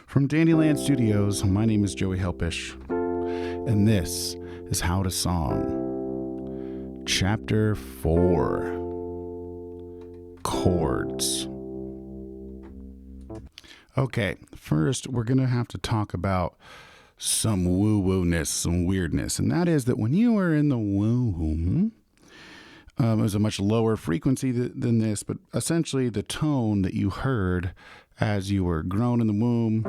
From Dandyland Studios, my name is Joey Helpish, and this is How to Song, Chapter 4, Chords. Okay, first we're going to have to talk about some woo-woo-ness, some weirdness, and that is that when you were in the womb, it was a much lower frequency than this, but essentially the tone that you heard as you were grown in the womb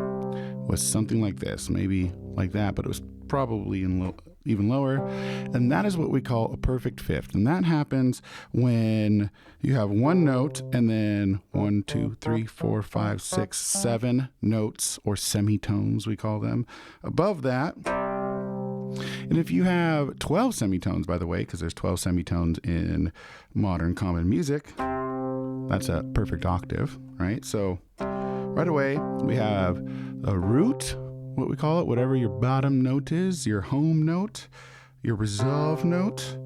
was something like this, maybe like that, but it was probably even lower. And that is what we call a perfect fifth. And that happens when you have one note and then 1, 2, 3, 4, 5, 6, 7 notes, or semitones, we call them, above that. And if you have 12 semitones, by the way, because there's 12 semitones in modern common music, that's a perfect octave, right? So right away, we have a root, what we call it, whatever your bottom note is, your home note, your resolve note.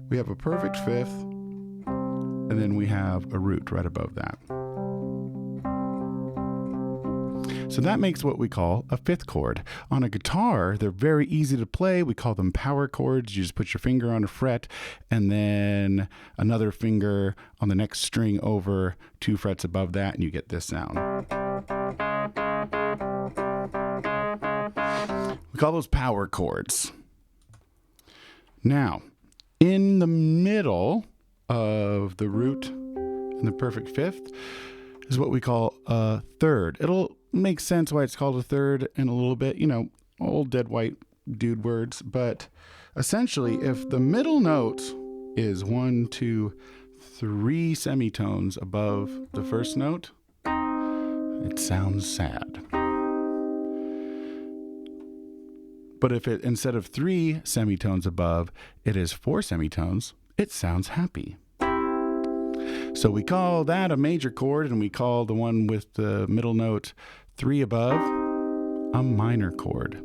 We have a perfect fifth, and then we have a root right above that. So that makes what we call a fifth chord. On a guitar, they're very easy to play. We call them power chords. You just put your finger on a fret and then another finger on the next string over 2 frets above that, and you get this sound. We call those power chords. Now, in the middle of the root and the perfect fifth is what we call a third. It'll make sense why it's called a third in a little bit, old dead white dude words, but essentially if the middle note is 1, 2, 3 semitones above the first note, it sounds sad. But if it, instead of 3 semitones above, it is 4 semitones, it sounds happy. So we call that a major chord, and we call the one with the middle note 3 above a minor chord.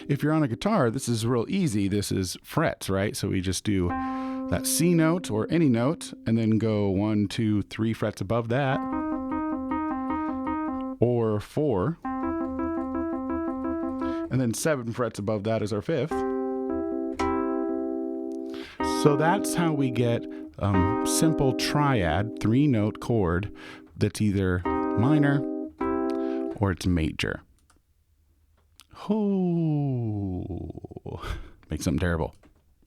If you're on a guitar, this is real easy. This is frets, right? So we just do that C note or any note and then go 1, 2, 3 frets above that, or 4, and then 7 frets above that is our fifth. So that's how we get simple triad 3-note chord that's either minor or it's major. Oh, make something terrible.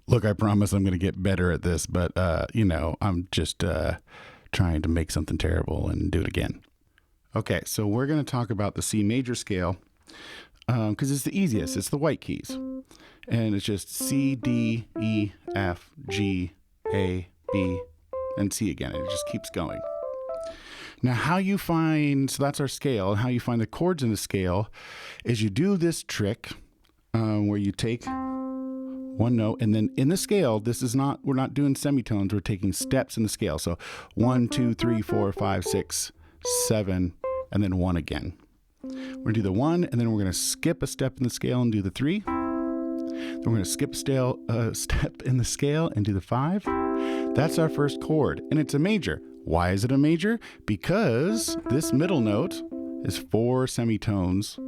Look, I promise I'm going to get better at this, but I'm just trying to make something terrible and do it again. Okay, so we're going to talk about the C major scale because it's the easiest. It's the white keys. And it's just C, D, E, F, G, A, B, and C again. And it just keeps going. Now, so that's our scale. And how you find the chords in the scale is you do this trick where you take one note, and then in the scale, we're not doing semitones, we're taking steps in the scale. So 1, 2, 3, 4, 5, 6, 7, and then 1 again. We're going to do the 1, and then we're going to skip a step in the scale and do the 3. Then we're going to skip a step in the scale and do the 5. That's our first chord, and it's a major. Why is it a major? Because this middle note is 4 semitones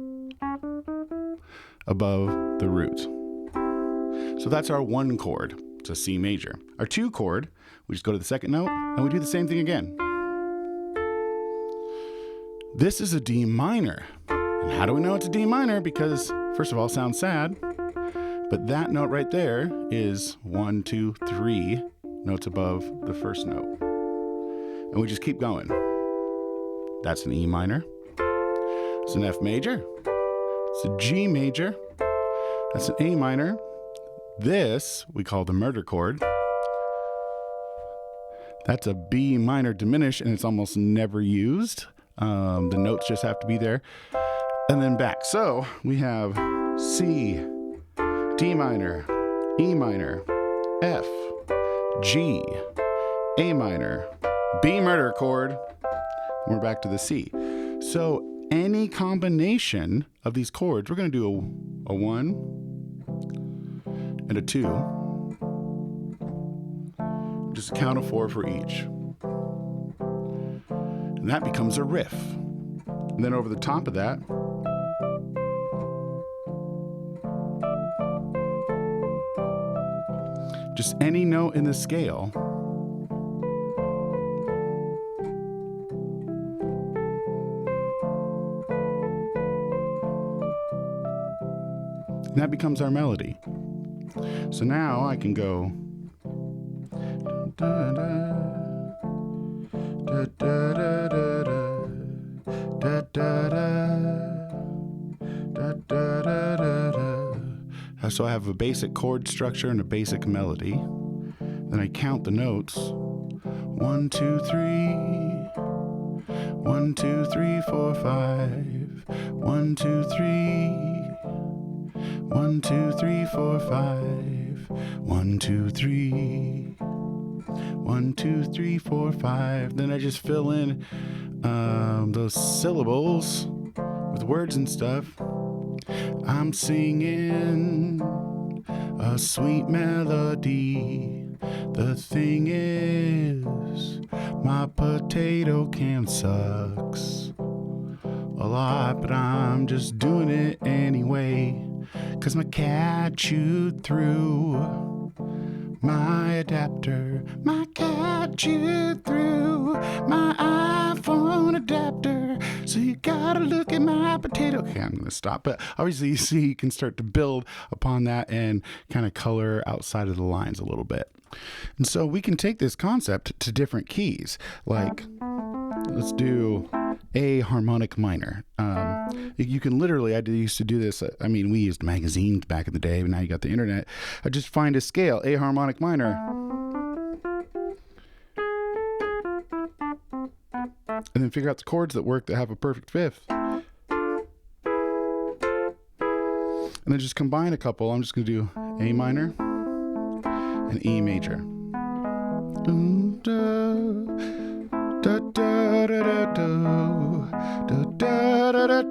above the root. So that's our 1 chord. It's a C major. Our 2 chord, we just go to the second note, and we do the same thing again. This is a D minor. And how do we know it's a D minor? Because, first of all, it sounds sad. But that note right there is 1, 2, 3 notes above the first note. And we just keep going. That's an E minor. It's an F major. It's a G major. That's an A minor. This we call the murder chord. That's a B minor diminished, and it's almost never used. The notes just have to be there. And then back. So we have C, D minor, E minor, F, G, A minor, B murder chord. We're back to the C. So any combination of these chords, we're going to do a 1 and a 2. Just count a 4 for each. And that becomes a riff. And then over the top of that, just any note in the scale. And that becomes our melody. So now I can go da, da, da, da, da, da, da, da, da, da, da. So I have a basic chord structure and a basic melody. Then I count the notes. 1, 2, 3. 1, 2, 3, 4, 5. 1, 2, 3. 1, 2, 3, 4, 5. 1, 2, 3. 1, 2, 3, 4, 5. Then I just fill in those syllables with words and stuff. I'm singing a sweet melody. The thing is, my potato can sucks a lot, but I'm just doing it anyway. 'Cause my cat chewed through my adapter. My cat chewed through my iPhone adapter. So you gotta look at my potato. Okay, I'm gonna stop. But obviously you see you can start to build upon that and kind of color outside of the lines a little bit. And so we can take this concept to different keys. Like, let's do A harmonic minor. You can literally, I used to do this. I mean, we used magazines back in the day, but now you got the internet. I just find a scale, A harmonic minor. And then figure out the chords that work that have a perfect fifth. And then just combine a couple. I'm just going to do A minor and E major. Da, da, da, da, da, da, da, da, da, da,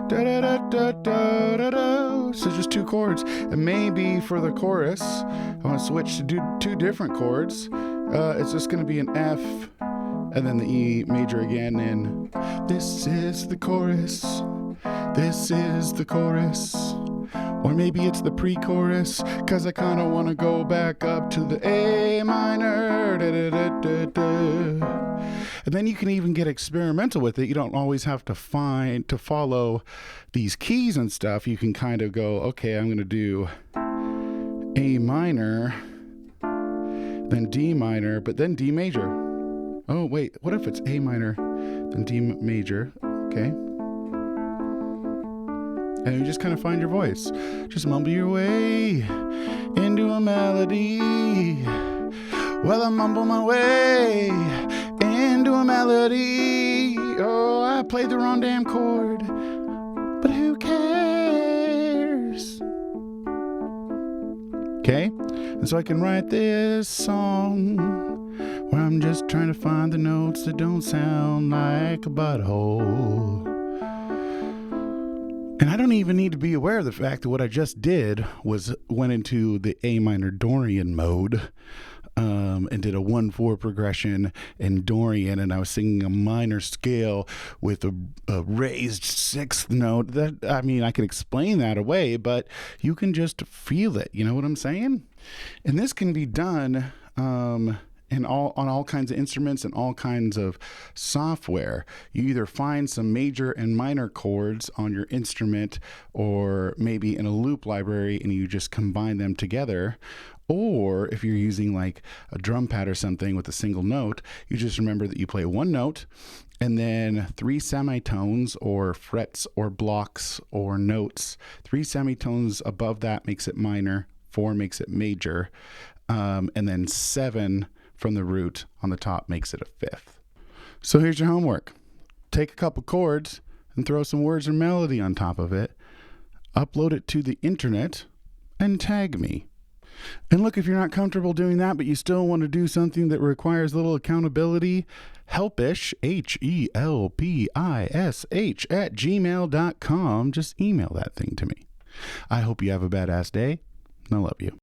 da, da, da, da. So just two chords. And maybe for the chorus, I want to switch to do two different chords. It's just going to be an F and then the E major again. And this is the chorus. This is the chorus. Or maybe it's the pre-chorus, 'cause I kind of want to go back up to the A minor. Da, da, da, da, da. And then you can even get experimental with it. You don't always have to follow these keys and stuff. You can kind of go, okay, I'm going to do A minor, then D minor, but then D major. Oh, wait, what if it's A minor, then D major? Okay. And you just kind of find your voice. Just mumble your way into a melody. Well, I mumble my way into a melody. Oh, I played the wrong damn chord, but who cares? Okay? And so I can write this song where I'm just trying to find the notes that don't sound like a butthole. And I don't even need to be aware of the fact that what I just did went into the A minor Dorian mode and did a 1/4 progression in Dorian, and I was singing a minor scale with a raised sixth note. That, I mean, I can explain that away, but you can just feel it. You know what I'm saying? And this can be done on all kinds of instruments and all kinds of software. You either find some major and minor chords on your instrument, or maybe in a loop library, and you just combine them together. Or if you're using like a drum pad or something with a single note, you just remember that you play one note and then 3 semitones or frets or blocks or notes. 3 semitones above that makes it minor, 4 makes it major, and then 7 from the root on the top makes it a fifth. So here's your homework. Take a couple chords and throw some words or melody on top of it. Upload it to the internet and tag me. And look, if you're not comfortable doing that, but you still want to do something that requires a little accountability, helpish, HELPISH @gmail.com. Just email that thing to me. I hope you have a badass day. I love you.